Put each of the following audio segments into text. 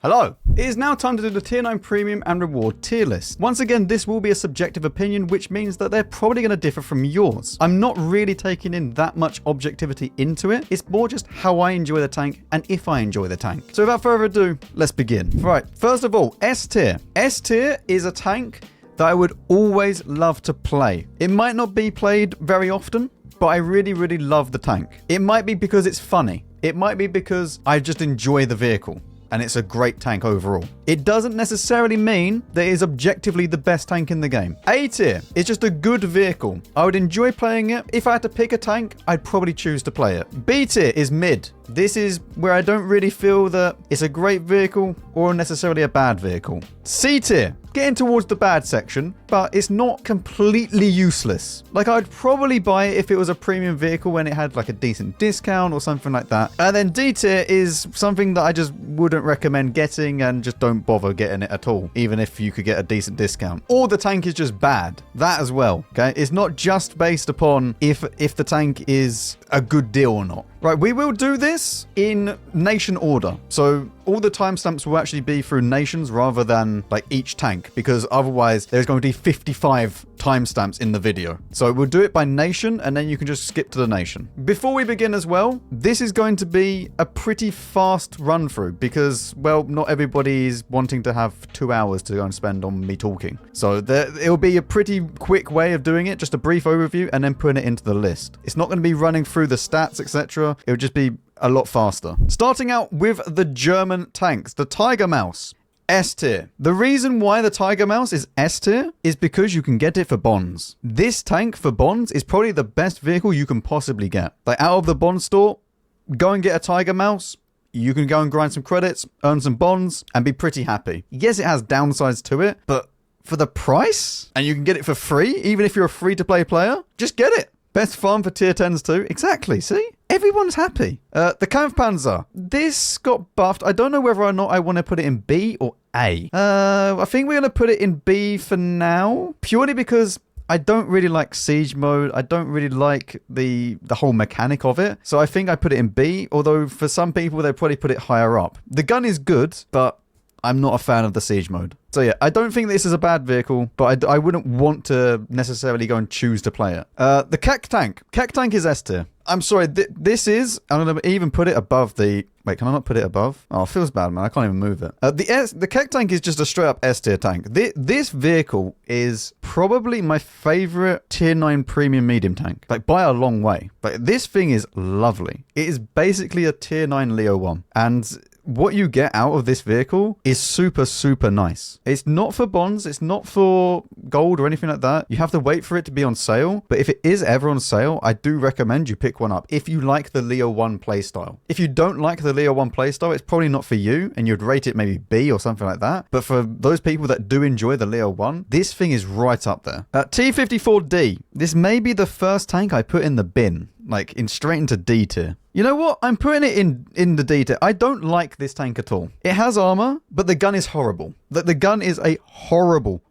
Hello! It is now time to do the Tier 9 Premium and Reward tier list. Once again, this will be a subjective opinion, which means that they're probably going to differ from yours. I'm not really taking in that much objectivity into it. It's more just how I enjoy the tank and if I enjoy the tank. So without further ado, let's begin. Right, first of all, S tier. S tier is a tank that I would always love to play. It might not be played very often, but I really love the tank. It might be because it's funny. It might be because I just enjoy the vehicle. And it's a great tank overall. It doesn't necessarily mean that it is objectively the best tank in the game. A tier is just a good vehicle. I would enjoy playing it. If I had to pick a tank, I'd probably choose to play it. B tier is mid. This is where I don't really feel that it's a great vehicle or necessarily a bad vehicle. C tier, getting towards the bad section, but it's not completely useless. Like, I'd probably buy it if it was a premium vehicle when it had like a decent discount or something like that. And then D tier is something that I just wouldn't recommend getting and just don't bother getting it at all, even if you could get a decent discount. Or the tank is just bad. That as well, okay? It's not just based upon if the tank is a good deal or not. Right, we will do this in nation order. So all the timestamps will actually be through nations rather than like each tank, because otherwise there's going to be 55 timestamps in the video. So we'll do it by nation and then you can just skip to the nation. Before we begin as well, this is going to be a pretty fast run through because, well, not everybody is wanting to have 2 hours to go and spend on me talking. So it'll be a pretty quick way of doing it, just a brief overview and then putting it into the list. It's not going to be running through the stats, etc. It would just be a lot faster. Starting out with the German tanks, the Tiger Mouse. S tier. The reason why the Tiger Mouse is S tier is because you can get it for bonds. This tank for bonds is probably the best vehicle you can possibly get. Like, out of the bond store, go and get a Tiger Mouse. You can go and grind some credits, earn some bonds, and be pretty happy. Yes, it has downsides to it, but for the price, and you can get it for free, even if you're a free-to-play player, just get it. Best farm for tier 10s too. Exactly, see? Everyone's happy. The Kampfpanzer. This got buffed. I don't know whether or not I want to put it in B or A. I think we're going to put it in B for now. Purely because I don't really like siege mode. I don't really like the whole mechanic of it. So I think I put it in B. Although for some people, they probably put it higher up. The gun is good, but I'm not a fan of the siege mode. So yeah, I don't think this is a bad vehicle, but I wouldn't want to necessarily go and choose to play it. The Kek Tank. Kek Tank is S tier. I'm sorry, this is... I'm going to even put it above the... Wait, can I not put it above? Oh, it feels bad, man. I can't even move it. The Kek Tank is just a straight up S tier tank. This vehicle is probably my favorite tier 9 premium medium tank. Like, by a long way. Like, this thing is lovely. It is basically a tier 9 Leo 1. And what you get out of this vehicle is super nice. It's not for bonds. It's not for gold or anything like that. You have to wait for it to be on sale. But if it is ever on sale, I do recommend you pick one up if you like the Leo 1 playstyle. If you don't like the Leo 1 playstyle, it's probably not for you and you'd rate it maybe B or something like that. But for those people that do enjoy the Leo 1, this thing is right up there. T54D. This may be the first tank I put in the bin. Like, straight into D tier. You know what? I'm putting it in the D tier. I don't like this tank at all. It has armor, but the gun is horrible. The gun is a horrible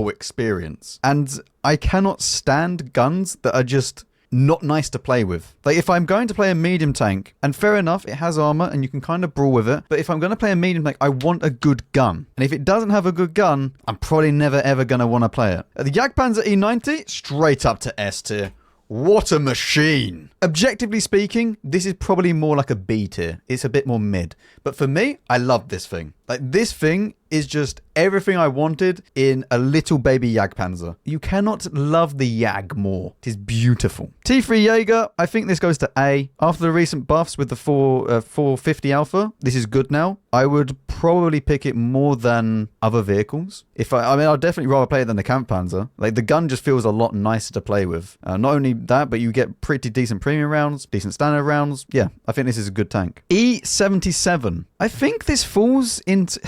experience. And I cannot stand guns that are just not nice to play with. Like, if I'm going to play a medium tank, and fair enough, it has armor and you can kind of brawl with it, but if I'm going to play a medium tank, I want a good gun. And if it doesn't have a good gun, I'm probably never ever going to want to play it. The Jagdpanzer E90, straight up to S tier. What a machine. Objectively speaking, this is probably more like a B tier. It's a bit more mid. But for me, I love this thing. Like, this thing is just everything I wanted in a little baby Jagdpanzer. You cannot love the Jag more. It is beautiful. T3 Jaeger, I think this goes to A. After the recent buffs with the 450 Alpha, this is good now. I would probably pick it more than other vehicles. I mean, I'd definitely rather play it than the Kampfpanzer. Like, the gun just feels a lot nicer to play with. Not only that, but you get pretty decent premium rounds, decent standard rounds. Yeah, I think this is a good tank. E77. I think this falls into...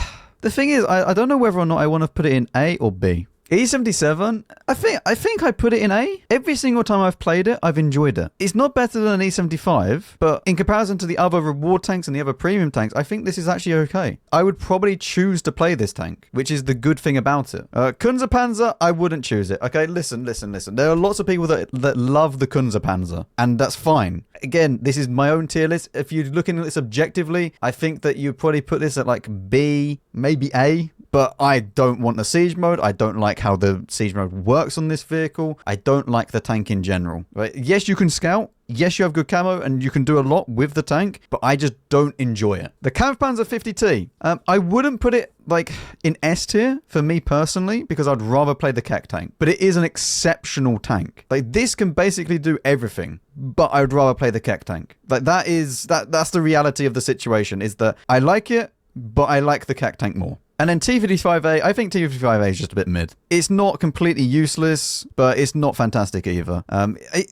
The thing is, I don't know whether or not I want to put it in A or B. E77, I think I put it in A. Every single time I've played it, I've enjoyed it. It's not better than an E75, but in comparison to the other reward tanks and the other premium tanks, I think this is actually okay. I would probably choose to play this tank, which is the good thing about it. Kunze-Panzer, I wouldn't choose it. Okay, listen. There are lots of people that love the Kunze-Panzer, and that's fine. Again, this is my own tier list. If you're looking at this objectively, I think that you'd probably put this at like B, maybe A. But I don't want the siege mode. I don't like how the siege mode works on this vehicle. I don't like the tank in general. Right? Yes, you can scout. Yes, you have good camo and you can do a lot with the tank, but I just don't enjoy it. The Kampfpanzer 50T, I wouldn't put it like in S tier for me personally because I'd rather play the Keck tank, but it is an exceptional tank. Like this can basically do everything, but I would rather play the Keck tank. Like that's the reality of the situation is that I like it, but I like the Keck tank more. And then T55A, I think T55A is just a bit mid. It's not completely useless, but it's not fantastic either.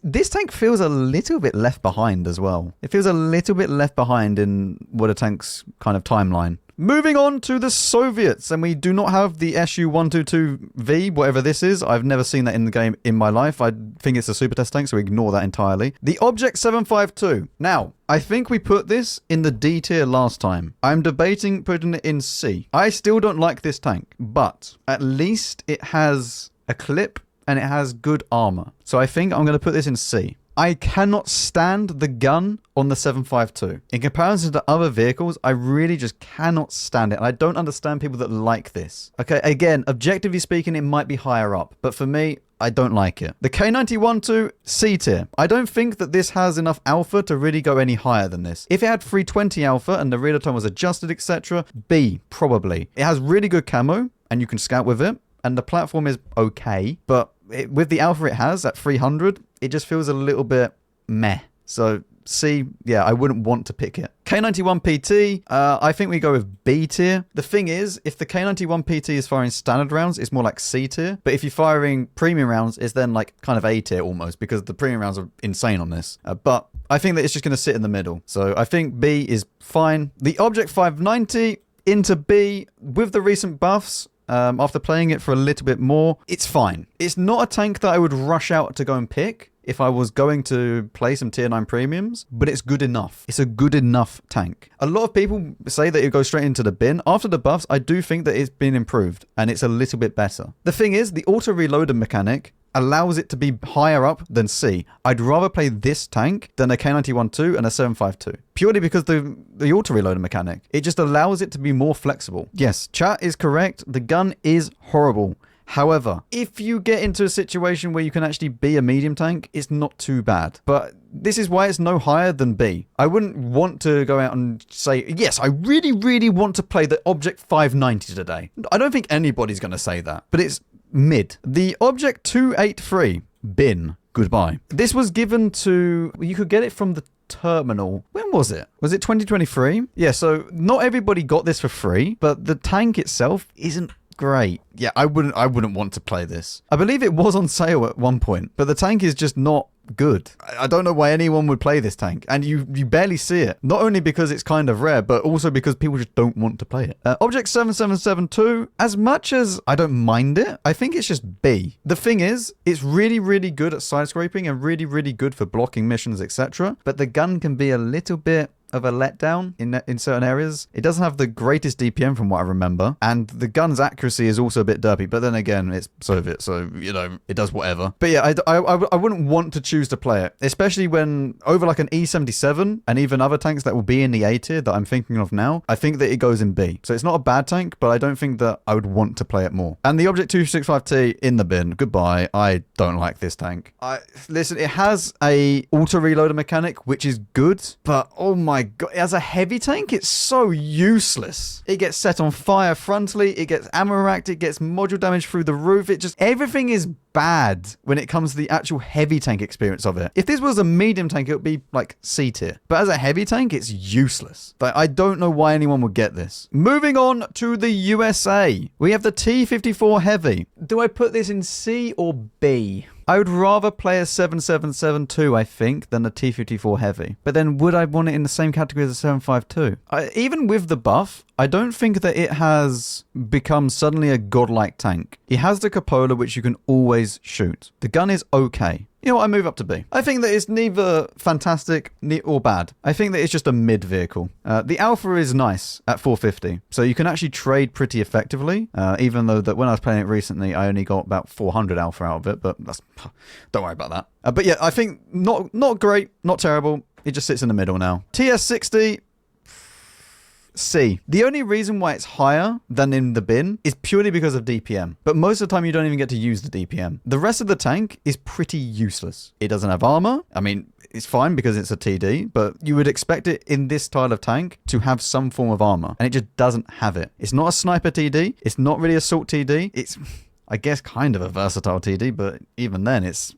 This tank feels a little bit left behind as well. It feels a little bit left behind in what a tank's kind of timeline. Moving on to the Soviets, and we do not have the Su-122V, whatever this is. I've never seen that in the game in my life. I think it's a super test tank, so ignore that entirely. The Object 752. Now, I think we put this in the D tier last time. I'm debating putting it in C. I still don't like this tank, but at least it has a clip and it has good armor. So I think I'm going to put this in C. I cannot stand the gun on the 752. In comparison to other vehicles, I really just cannot stand it. And I don't understand people that like this. Okay, again, objectively speaking, it might be higher up. But for me, I don't like it. The K91-2, C tier. I don't think that this has enough alpha to really go any higher than this. If it had 320 alpha and the rear tone was adjusted, etc., B, probably. It has really good camo, and you can scout with it. And the platform is okay, but with the alpha it has at 300, it just feels a little bit meh. So C, yeah, I wouldn't want to pick it. K91PT, I think we go with B tier. The thing is, if the K91PT is firing standard rounds, it's more like C tier. But if you're firing premium rounds, it's then like kind of A tier almost, because the premium rounds are insane on this. But I think that it's just going to sit in the middle. So I think B is fine. The Object 590 into B with the recent buffs. After playing it for a little bit more, it's fine. It's not a tank that I would rush out to go and pick if I was going to play some tier 9 premiums, but it's good enough. It's a good enough tank. A lot of people say that it goes straight into the bin. After the buffs, I do think that it's been improved and it's a little bit better. The thing is, the auto reloader mechanic allows it to be higher up than C. I'd rather play this tank than a K91-2 and a 752. Purely because the auto-reloader mechanic. It just allows it to be more flexible. Yes, chat is correct. The gun is horrible. However, if you get into a situation where you can actually be a medium tank, it's not too bad. But this is why it's no higher than B. I wouldn't want to go out and say, yes, I really, really want to play the Object 590 today. I don't think anybody's going to say that. But it's mid. The Object 283, bin, goodbye. This was given to, you could get it from the terminal. When was it? Was it 2023? Yeah, so not everybody got this for free, but the tank itself isn't great. Yeah, I wouldn't want to play this. I believe it was on sale at one point, but the tank is just not good. I don't know why anyone would play this tank, and you barely see it. Not only because it's kind of rare, but also because people just don't want to play it. Object 7772, as much as I don't mind it, I think it's just B. The thing is, it's really, really good at side scraping and really, really good for blocking missions, etc. But the gun can be a little bit of a letdown in certain areas. It doesn't have the greatest DPM from what I remember, and the gun's accuracy is also a bit derpy, but then again, it's Soviet, so, you know, it does whatever. But yeah, I wouldn't want to choose to play it, especially when over like an E77 and even other tanks that will be in the A tier that I'm thinking of now, I think that it goes in B. So it's not a bad tank, but I don't think that I would want to play it more. And the Object 265T in the bin, goodbye. I don't like this tank. Listen, it has a auto reloader mechanic, which is good, but oh my God, as a heavy tank, it's so useless. It gets set on fire frontally, it gets ammo racked, it gets module damage through the roof. Everything is bad when it comes to the actual heavy tank experience of it. If this was a medium tank, it would be like C tier. But as a heavy tank, it's useless. Like, I don't know why anyone would get this. Moving on to the USA. We have the T-54 Heavy. Do I put this in C or B? I would rather play a 7.7.7.2, I think, than a T-54 Heavy. But then would I want it in the same category as a 7.5.2? Even with the buff, I don't think that it has become suddenly a godlike tank. It has the cupola, which you can always shoot. The gun is okay. You know what, I move up to B. I think that it's neither fantastic or bad. I think that it's just a mid vehicle. The alpha is nice at 450, so you can actually trade pretty effectively, even though that when I was playing it recently, I only got about 400 alpha out of it, but don't worry about that. But yeah, I think not great, not terrible. It just sits in the middle now. TS60... C. The only reason why it's higher than in the bin is purely because of DPM. But most of the time you don't even get to use the DPM. The rest of the tank is pretty useless. It doesn't have armor. I mean, it's fine because it's a TD, but you would expect it in this style of tank to have some form of armor, and it just doesn't have it. It's not a sniper TD. It's not really assault TD. It's, I guess, kind of a versatile TD, but even then it's...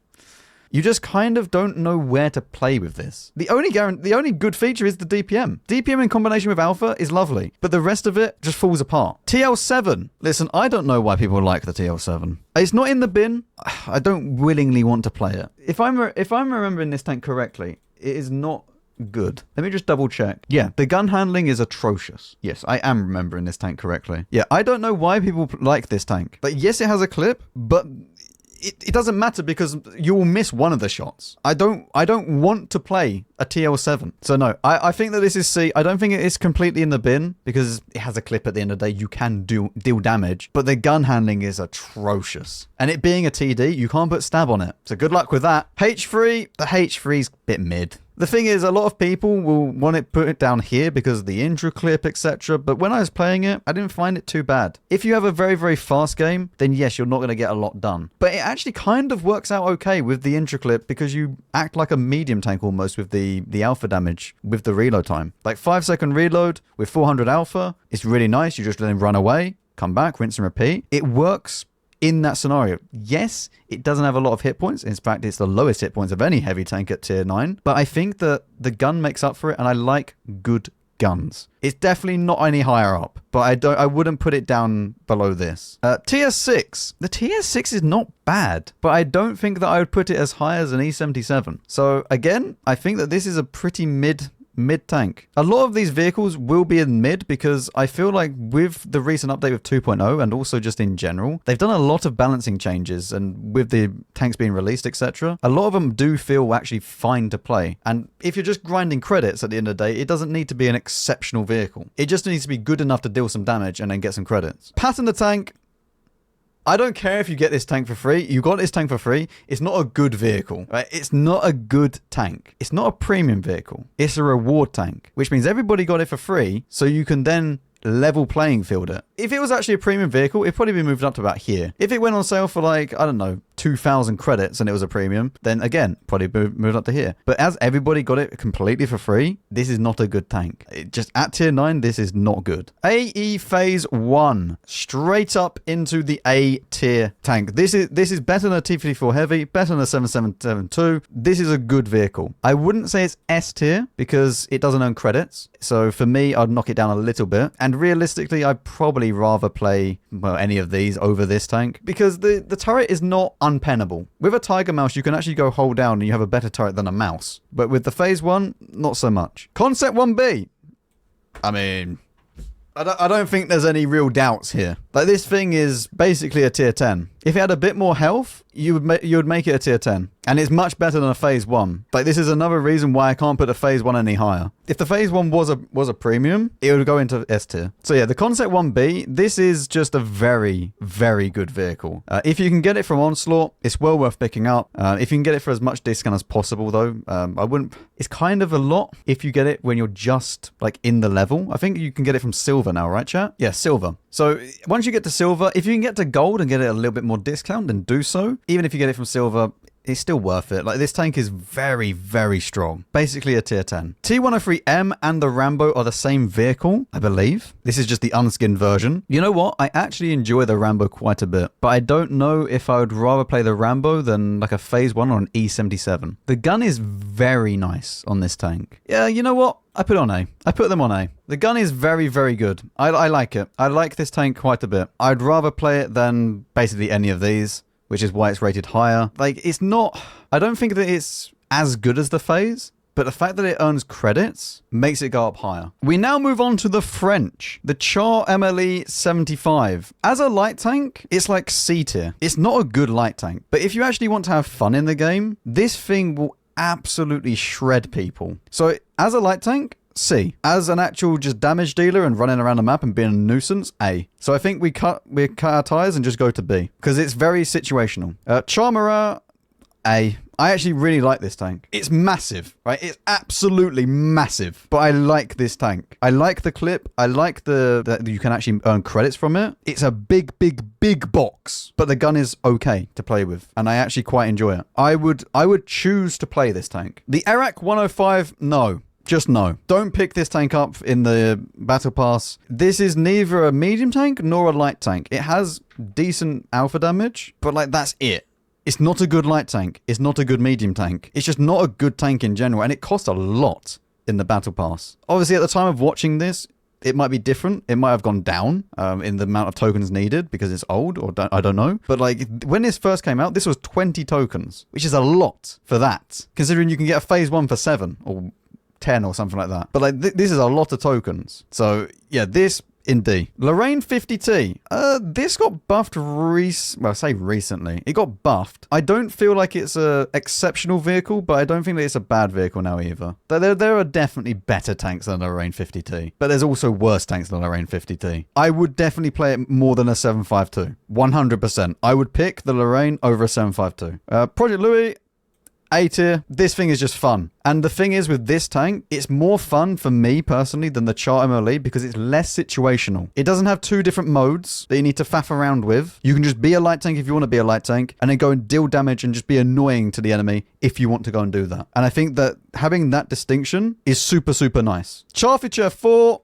You just kind of don't know where to play with this. The only good feature is the DPM. DPM in combination with Alpha is lovely, but the rest of it just falls apart. TL7. Listen, I don't know why people like the TL7. It's not in the bin. I don't willingly want to play it. If I'm remembering this tank correctly, it is not good. Let me just double check. Yeah, the gun handling is atrocious. Yes, I am remembering this tank correctly. Yeah, I don't know why people like this tank. Like, yes, it has a clip, but... It doesn't matter because you will miss one of the shots. I don't want to play a TL7. So no, I think that this is C. I don't think it is completely in the bin because it has a clip at the end of the day. You can deal damage, but the gun handling is atrocious. And it being a TD, you can't put stab on it. So good luck with that. H3, the H3's a bit mid. The thing is, a lot of people will want it put it down here because of the intro clip, etc. But when I was playing it, I didn't find it too bad. If you have a very, very fast game, then yes, you're not going to get a lot done. But it actually kind of works out okay with the intro clip because you act like a medium tank almost with the alpha damage with the reload time. Like 5-second reload with 400 alpha, it's really nice. You just then run away, come back, rinse and repeat. It works in that scenario. Yes, it doesn't have a lot of hit points. In fact, it's the lowest hit points of any heavy tank at tier 9. But I think that the gun makes up for it, and I like good guns. It's definitely not any higher up, but I wouldn't put it down below this. Tier 6. The tier 6 is not bad, but I don't think that I would put it as high as an E77. So again, I think that this is a pretty mid tank. A lot of these vehicles will be in mid because I feel like with the recent update with 2.0 and also just in general, they've done a lot of balancing changes, and with the tanks being released, etc., a lot of them do feel actually fine to play. And if you're just grinding credits at the end of the day, it doesn't need to be an exceptional vehicle. It just needs to be good enough to deal some damage and then get some credits. Pattern the tank. I don't care if you get this tank for free. You got this tank for free. It's not a good vehicle, right? It's not a good tank. It's not a premium vehicle. It's a reward tank, which means everybody got it for free, so you can then level playing field it. If it was actually a premium vehicle, it'd probably be moved up to about here. If it went on sale for like, I don't know, 2,000 credits and it was a premium, then again, probably moved up to here. But as everybody got it completely for free, this is not a good tank. Just at tier 9, this is not good. AE Phase 1. Straight up into the A tier tank. This is better than a T-54 Heavy, better than a 7.7.7.2. This is a good vehicle. I wouldn't say it's S tier because it doesn't earn credits. So for me, I'd knock it down a little bit. And realistically, I'd probably rather play, well, any of these over this tank because the turret is not unpennable. With a Tiger Mouse, you can actually go hold down and you have a better turret than a mouse. But with the Phase 1, not so much. Concept 1B. I mean, I don't think there's any real doubts here. Like, this thing is basically a tier 10. If it had a bit more health, you would make it a tier 10. And it's much better than a Phase 1. Like, this is another reason why I can't put a Phase 1 any higher. If the Phase 1 was a premium, it would go into S tier. So yeah, the Concept 1B, this is just a very, very good vehicle. If you can get it from Onslaught, it's well worth picking up. If you can get it for as much discount as possible, though, I wouldn't... It's kind of a lot if you get it when you're just, like, in the level. I think you can get it from Silver now, right, chat? Yeah, Silver. So once you get to Silver, if you can get to Gold and get it a little bit more discount, then do so. Even if you get it from Silver, it's still worth it. Like, this tank is very, very strong. Basically a tier 10. T103M and the Rambo are the same vehicle, I believe. This is just the unskinned version. You know what? I actually enjoy the Rambo quite a bit, but I don't know if I would rather play the Rambo than like a Phase 1 or an E77. The gun is very nice on this tank. Yeah, you know what? I put it on A. I put them on A. The gun is very, very good. I like it. I like this tank quite a bit. I'd rather play it than basically any of these. which is why it's rated higher. Like, it's not... I don't think that it's as good as the Phase, but the fact that it earns credits makes it go up higher. We now move on to the French, the Char MLE 75. As a light tank, it's like C tier. It's not a good light tank, but if you actually want to have fun in the game, this thing will absolutely shred people. So as a light tank, C. As an actual just damage dealer and running around the map and being a nuisance, A. So I think we cut our ties and just go to B, because it's very situational. Charmera, A. I actually really like this tank. It's massive, right? It's absolutely massive, but I like this tank. I like the clip. I like that you can actually earn credits from it. It's a big, big, big box, but the gun is okay to play with, and I actually quite enjoy it. I would choose to play this tank. The Arak 105, no. Just no. Don't pick this tank up in the Battle Pass. This is neither a medium tank nor a light tank. It has decent alpha damage, but like that's it. It's not a good light tank. It's not a good medium tank. It's just not a good tank in general, and it costs a lot in the Battle Pass. Obviously, at the time of watching this, it might be different. It might have gone down in the amount of tokens needed because it's old, or I don't know. But like when this first came out, this was 20 tokens, which is a lot for that, considering you can get a Phase 1 for 7 or 10 or something like that. But like this is a lot of tokens. So yeah, this in D. Lorraine 50T. This got buffed I say recently. It got buffed. I don't feel like it's a exceptional vehicle, but I don't think that it's a bad vehicle now either. There are definitely better tanks than the Lorraine 50T, but there's also worse tanks than the Lorraine 50T. I would definitely play it more than a 752. 100%. I would pick the Lorraine over a 752. Project Louis, A tier. This thing is just fun. And the thing is with this tank, it's more fun for me personally than the Char MLE because it's less situational. It doesn't have two different modes that you need to faff around with. You can just be a light tank if you want to be a light tank and then go and deal damage and just be annoying to the enemy if you want to go and do that. And I think that having that distinction is super, super nice. Charfuture 4.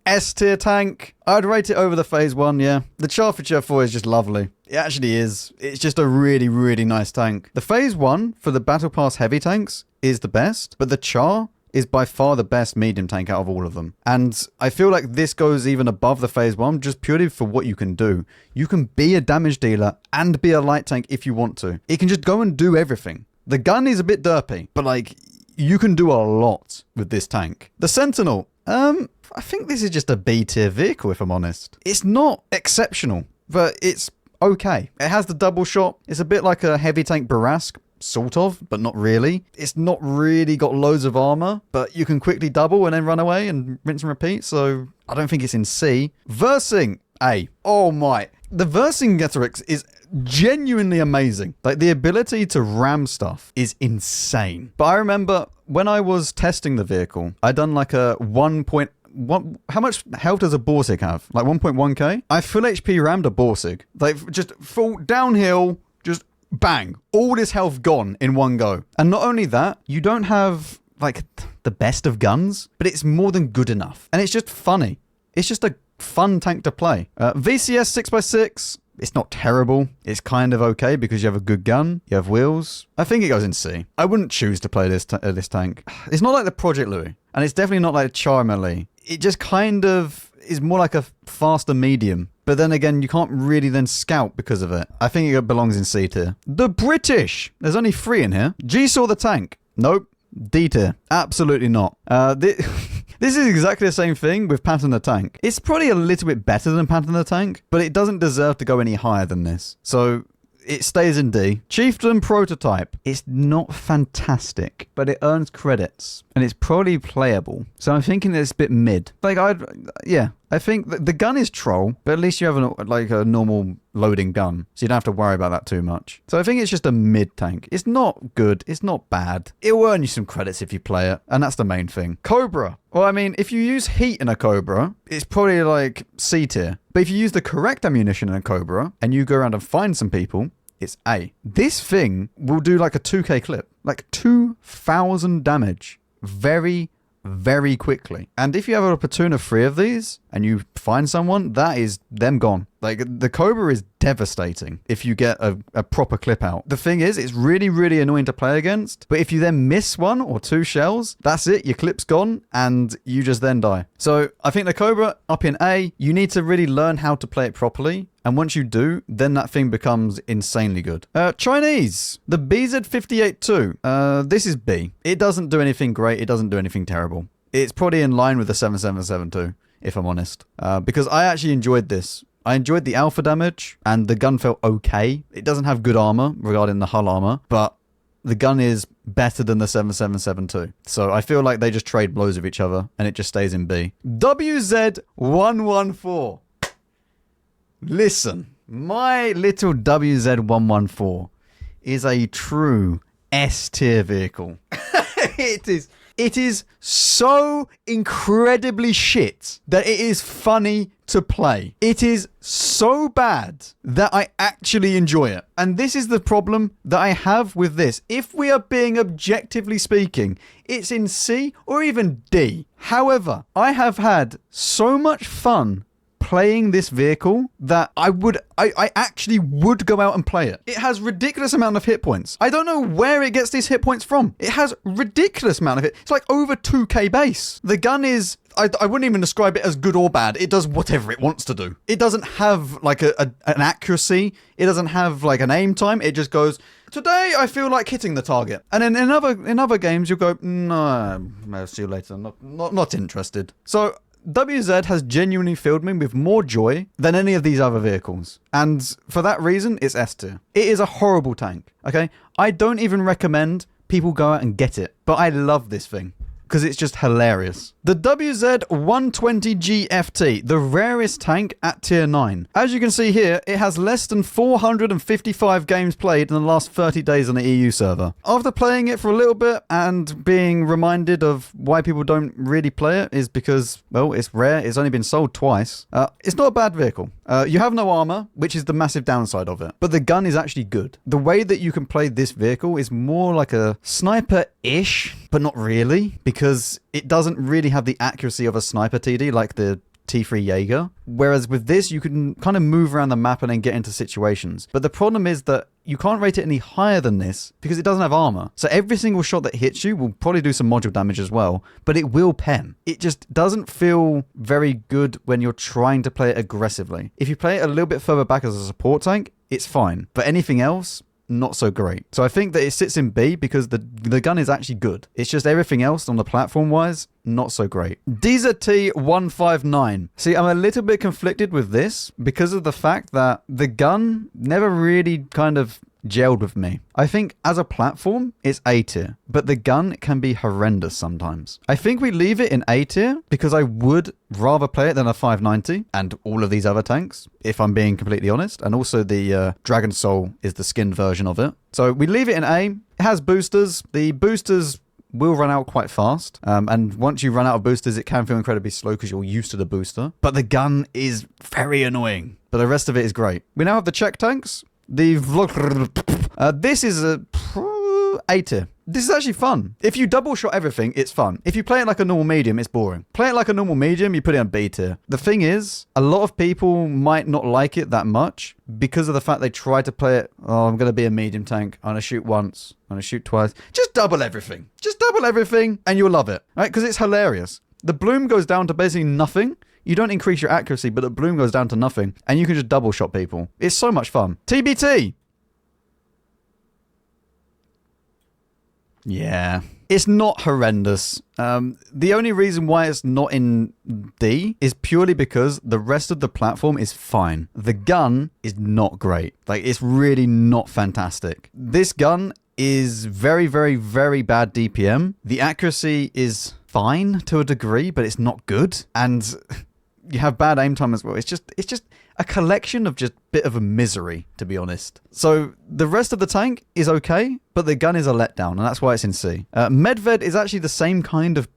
S tier tank. I'd rate it over the Phase 1, yeah. The Charfuture 4 is just lovely. It actually is. It's just a really, really nice tank. The Phase 1 for the Battle Pass heavy tanks is the best, but the Char is by far the best medium tank out of all of them. And I feel like this goes even above the Phase 1 just purely for what you can do. You can be a damage dealer and be a light tank if you want to. It can just go and do everything. The gun is a bit derpy, but like, you can do a lot with this tank. The Sentinel. I think this is just a B tier vehicle, if I'm honest. It's not exceptional, but it's okay. It has the double shot. It's a bit like a heavy tank Barask, sort of, but not really. It's not really got loads of armor, but you can quickly double and then run away and rinse and repeat, so I don't think it's in C. Versing, A. Oh my. The Versing Getorix is genuinely amazing. Like, the ability to ram stuff is insane. But I remember when I was testing the vehicle, I'd done like a 1.1... How much health does a Borsig have? Like 1.1k? I full HP rammed a Borsig. Like, just full downhill, just bang. All this health gone in one go. And not only that, you don't have, like, the best of guns, but it's more than good enough. And it's just funny. It's just a fun tank to play. VCS 6x6. It's not terrible. It's kind of okay because you have a good gun. You have wheels. I think it goes in C. I wouldn't choose to play this tank. It's not like the Project Louis. And it's definitely not like the Char MLE. It just kind of is more like a faster medium. But then again, you can't really then scout because of it. I think it belongs in C tier. The British. There's only 3 in here. G saw the tank. Nope. D tier. Absolutely not. This is exactly the same thing with Patton the Tank. It's probably a little bit better than Patton the Tank, but it doesn't deserve to go any higher than this. So it stays in D. Chieftain Prototype. It's not fantastic, but it earns credits, and it's probably playable. So I'm thinking it's a bit mid. Like, I think the gun is troll, but at least you have a normal loading gun, so you don't have to worry about that too much. So I think it's just a mid tank. It's not good. It's not bad. It will earn you some credits if you play it, and that's the main thing. Cobra. Well, I mean, if you use heat in a Cobra, it's probably like C tier. But if you use the correct ammunition in a Cobra, and you go around and find some people, it's A. This thing will do like a 2k clip. Like 2,000 damage. Very, very quickly. And if you have a platoon of 3 of these, and you find someone, that is them gone. Like, the Cobra is devastating if you get a proper clip out. The thing is, it's really, really annoying to play against, but if you then miss one or two shells, that's it, your clip's gone, and you just then die. So I think the Cobra up in A, you need to really learn how to play it properly, and once you do, then that thing becomes insanely good. Chinese, the BZ58-2. This is B. It doesn't do anything great, it doesn't do anything terrible. It's probably in line with the 7772, if I'm honest, because I actually enjoyed this. I enjoyed the alpha damage, and the gun felt okay. It doesn't have good armor regarding the hull armor, but the gun is better than the 7772. So I feel like they just trade blows with each other, and it just stays in B. WZ114. Listen, my little WZ114 is a true S-tier vehicle. It is so incredibly shit that it is funny to play. It is so bad that I actually enjoy it. And this is the problem that I have with this. If we are being objectively speaking, it's in C or even D. However, I have had so much fun playing this vehicle that I actually would go out and play it. It has ridiculous amount of hit points. I don't know where it gets these hit points from. It has ridiculous amount of it. It's like over 2k base. The gun is, I wouldn't even describe it as good or bad. It does whatever it wants to do. It doesn't have like an accuracy. It doesn't have like an aim time. It just goes, today I feel like hitting the target. And then in other games you'll go, no, I'll see you later. Not interested. So WZ has genuinely filled me with more joy than any of these other vehicles. And for that reason, it's S tier. It is a horrible tank, okay? I don't even recommend people go out and get it, but I love this thing because it's just hilarious. The WZ120GFT, the rarest tank at tier 9. As you can see here, it has less than 455 games played in the last 30 days on the EU server. After playing it for a little bit and being reminded of why people don't really play it is because, well, it's rare, it's only been sold twice. It's not a bad vehicle. You have no armor, which is the massive downside of it. But the gun is actually good. The way that you can play this vehicle is more like a sniper-ish, but not really, because it doesn't really have the accuracy of a sniper TD like the T3 Jaeger. Whereas with this, you can kind of move around the map and then get into situations. But the problem is that you can't rate it any higher than this because it doesn't have armor. So every single shot that hits you will probably do some module damage as well, but it will pen. It just doesn't feel very good when you're trying to play it aggressively. If you play it a little bit further back as a support tank, it's fine. But anything else, not so great. So I think that it sits in B because the gun is actually good. It's just everything else on the platform wise, not so great. DZT159. See, I'm a little bit conflicted with this because of the fact that the gun never really kind of gelled with me. I think as a platform, it's A tier, but the gun can be horrendous sometimes. I think we leave it in A tier because I would rather play it than a 590 and all of these other tanks, if I'm being completely honest. And also the Dragon Soul is the skinned version of it. So we leave it in A. It has boosters. The boosters will run out quite fast. And once you run out of boosters, it can feel incredibly slow because you're used to the booster. But the gun is very annoying. But the rest of it is great. We now have the Czech tanks. The this is a A tier. This is actually fun. If you double shot everything, it's fun. If you play it like a normal medium, it's boring. Play it like a normal medium, you put it on B tier. The thing is, a lot of people might not like it that much because of the fact they try to play it, oh, I'm going to be a medium tank. I'm going to shoot once. I'm going to shoot twice. Just double everything. Just double everything and you'll love it. Right? Because it's hilarious. The bloom goes down to basically nothing. You don't increase your accuracy, but the bloom goes down to nothing. And you can just double shot people. It's so much fun. TBT. Yeah. It's not horrendous. The only reason why it's not in D is purely because the rest of the platform is fine. The gun is not great. Like, it's really not fantastic. This gun is very, very, very bad DPM. The accuracy is fine to a degree, but it's not good. And you have bad aim time as well. It's just a collection of just bit of a misery, to be honest. So the rest of the tank is okay, but the gun is a letdown, and that's why it's in C. Medved is actually the same kind of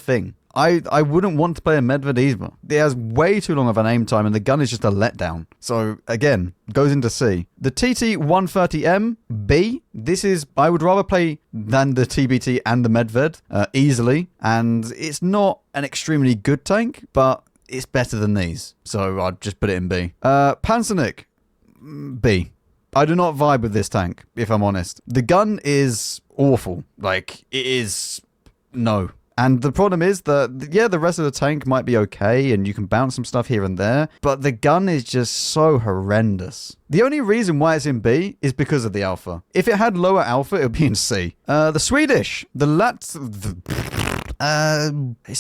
thing. I wouldn't want to play a Medved either. It has way too long of an aim time, and the gun is just a letdown. So again, goes into C. The TT130M, B. This is, I would rather play than the TBT and the Medved easily, and it's not an extremely good tank, but it's better than these. So I'd just put it in B. Panzernik, B. I do not vibe with this tank, if I'm honest. The gun is awful. Like, it is... no. And the problem is that, yeah, the rest of the tank might be okay, and you can bounce some stuff here and there, but the gun is just so horrendous. The only reason why it's in B is because of the alpha. If it had lower alpha, it would be in C. The Swedish. It's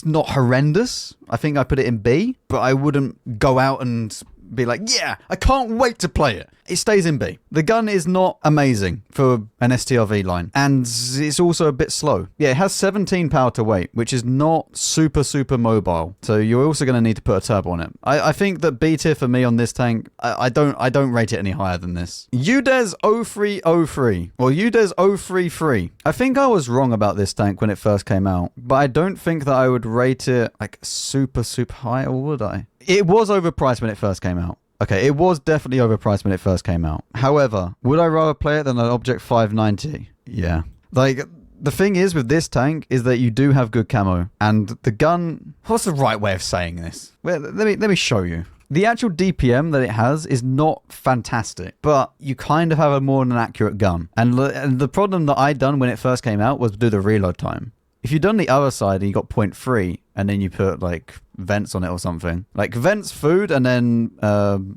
not horrendous. I think I put it in B, but I wouldn't go out and be like, yeah, I can't wait to play it. It stays in B. The gun is not amazing for an STRV line, and it's also a bit slow. Yeah, it has 17 power to weight, which is not super mobile. So you're also going to need to put a turbo on it. I think that B tier for me on this tank, I don't rate it any higher than this. UDES 0303, or UDES 033. I think I was wrong about this tank when it first came out, but I don't think that I would rate it like super high, or would I? It was overpriced when it first came out. Okay, it was definitely overpriced when it first came out. However, would I rather play it than an Object 590? Yeah. Like, the thing is with this tank is that you do have good camo. And the gun... what's the right way of saying this? Well, let me show you. The actual DPM that it has is not fantastic, but you kind of have a more than an accurate gun. And the problem that I done when it first came out was do the reload time. If you'd done the other side and you got 0.3 and then you put like vents on it or something, like vents, food, and then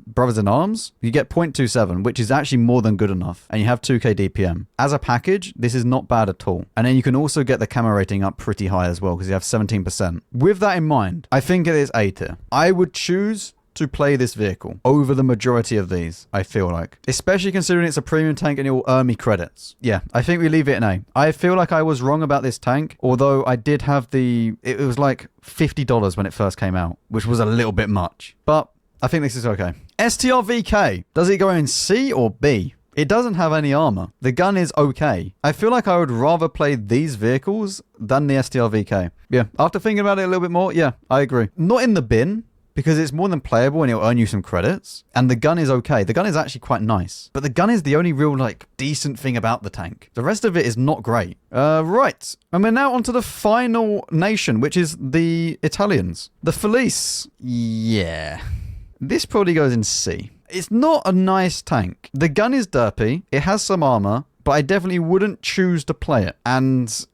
brothers in arms, you get 0.27, which is actually more than good enough. And you have 2k DPM. As a package, this is not bad at all. And then you can also get the camo rating up pretty high as well because you have 17%. With that in mind, I think it is A tier. I would choose to play this vehicle over the majority of these, I feel like. Especially considering it's a premium tank and it will earn me credits. Yeah, I think we leave it in A. I feel like I was wrong about this tank, although I did have it was like $50 when it first came out, which was a little bit much. But I think this is okay. STRVK, does it go in C or B? It doesn't have any armor. The gun is okay. I feel like I would rather play these vehicles than the STRVK. Yeah, after thinking about it a little bit more, yeah, I agree. Not in the bin, because it's more than playable and it'll earn you some credits. And the gun is okay. The gun is actually quite nice. But the gun is the only real, like, decent thing about the tank. The rest of it is not great. Right. And we're now on to the final nation, which is the Italians. The Felice. Yeah. This probably goes in C. It's not a nice tank. The gun is derpy. It has some armor, but I definitely wouldn't choose to play it. And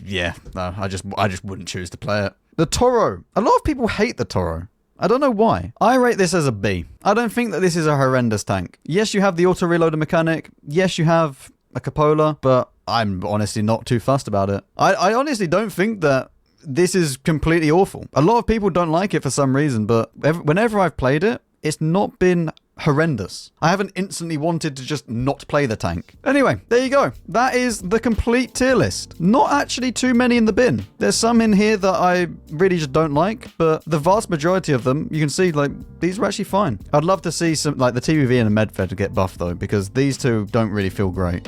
yeah, no, I just wouldn't choose to play it. The Toro. A lot of people hate the Toro. I don't know why. I rate this as a B. I don't think that this is a horrendous tank. Yes, you have the auto reloader mechanic. Yes, you have a cupola, but I'm honestly not too fussed about it. I honestly don't think that this is completely awful. A lot of people don't like it for some reason, but whenever I've played it, it's not been horrendous. I haven't instantly wanted to just not play the tank. Anyway, there you go. That is the complete tier list. Not actually too many in the bin. There's some in here that I really just don't like, but the vast majority of them, you can see, like, these are actually fine. I'd love to see some, like, the TVV and the Medfed get buffed, though, because these two don't really feel great.